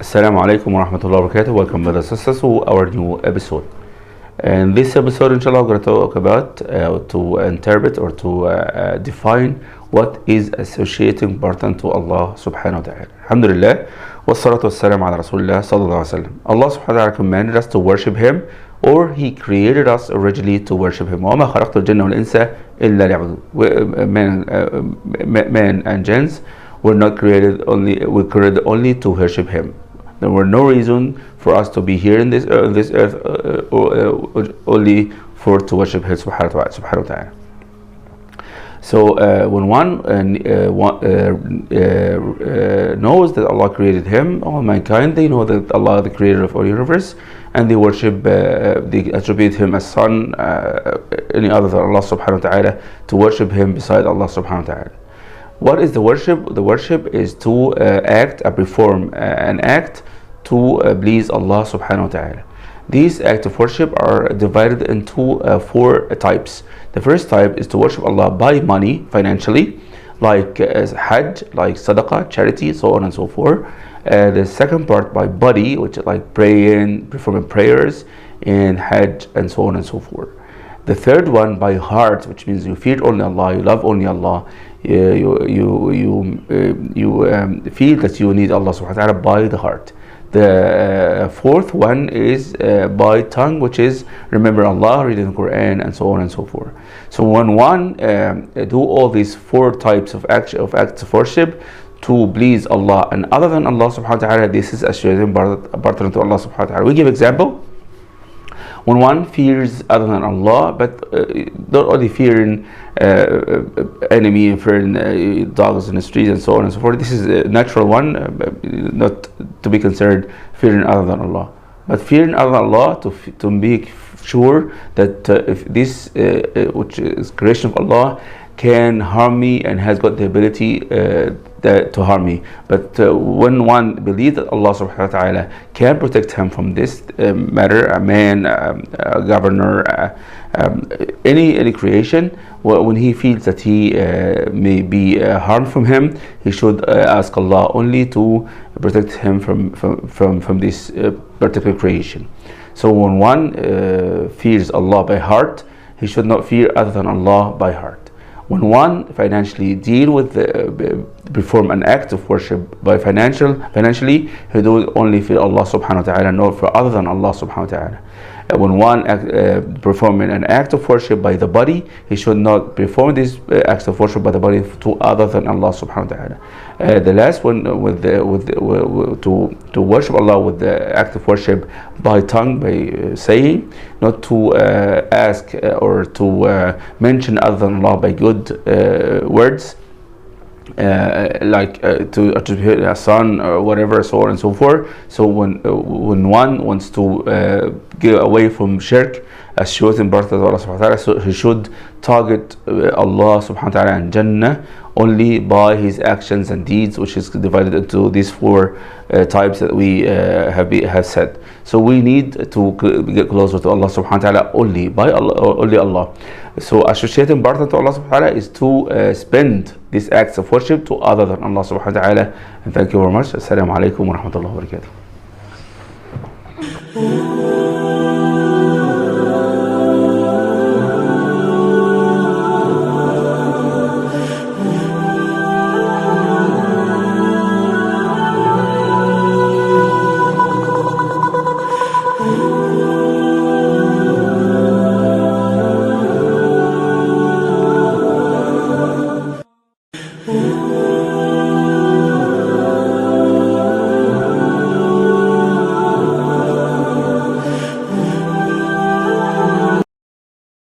Assalamu alaikum wa rahmatullahi wa barakatuh. Welcome, brothers and sisters, to our new episode. In this episode, inshallah, we're going to talk about to interpret or to define what is associating partner to Allah subhanahu wa ta'ala. Alhamdulillah, wa salatu wa salam ala rasulullah sallallahu alaihi wasallam. Allah subhanahu wa ta'ala commanded us to worship Him, or He created us originally to worship Him. وَمَا خَلَقْتُ الْجِنَّ وَالْإِنسَ إِلَّا لِيَعْبُدُونَ. Men and jinns were not created only to worship Him. There were no reason for us to be here in this earth only for to worship Him subhanahu wa ta'ala. So when one knows that Allah created him, all mankind, they know that Allah is the creator of our universe, and they worship, they attribute Him as son, any other than Allah subhanahu wa ta'ala, to worship Him beside Allah subhanahu wa ta'ala. What is the worship? The worship is to perform an act to please Allah subhanahu wa ta'ala. These acts of worship are divided into four types. The first type is to worship Allah by money, financially, like Hajj, like Sadaqah, charity, so on and so forth. The second part by body, which is like praying, performing prayers in Hajj, and so on and so forth. The third one by heart, which means you fear only Allah, you love only Allah, you feel that you need Allah subhanahu wa ta'ala by the heart. The fourth one is by tongue, which is remember Allah, reading the Quran, and so on and so forth. So when one do all these four types of acts of worship to please Allah and other than Allah subhanahu wa ta'ala, this is associating partner to Allah subhanahu wa ta'ala. We give example. When one fears other than Allah, but not only fearing enemy and fearing dogs in the streets and so on and so forth, this is a natural one, not to be considered fearing other than Allah. But fearing other than Allah to make sure that if this, which is creation of Allah, can harm me and has got the ability to harm me. But when one believes that Allah subhanahu wa ta'ala can protect him from this matter, a man, a governor, any creation, when he feels that he may be harmed from him, he should ask Allah only to protect him from this particular creation. So when one fears Allah by heart, he should not fear other than Allah by heart. When one financially perform an act of worship by financially, he do only for Allah subhanahu wa ta'ala, not for other than Allah subhanahu wa ta'ala. When one perform an act of worship by the body, he should not perform this act of worship by the body to other than Allah subhanahu wa ta'ala. The last one, to worship Allah with the act of worship by tongue, by saying, not to ask or to mention other than Allah by good words, like to attribute a son or whatever, so on and so forth. So when one wants to get away from shirk, as shows in birth of Allah subhanahu wa ta'ala, so he should target Allah subhanahu wa ta'ala and Jannah only by his actions and deeds, which is divided into these four types that we have said. So we need to get closer to Allah subhanahu wa ta'ala only by Allah. So associating partner to Allah subhanahu wa ta'ala is to spend these acts of worship to other than Allah subhanahu wa ta'ala. And thank you very much. Assalamu alaikum wa rahmatullahi wa barakatuh.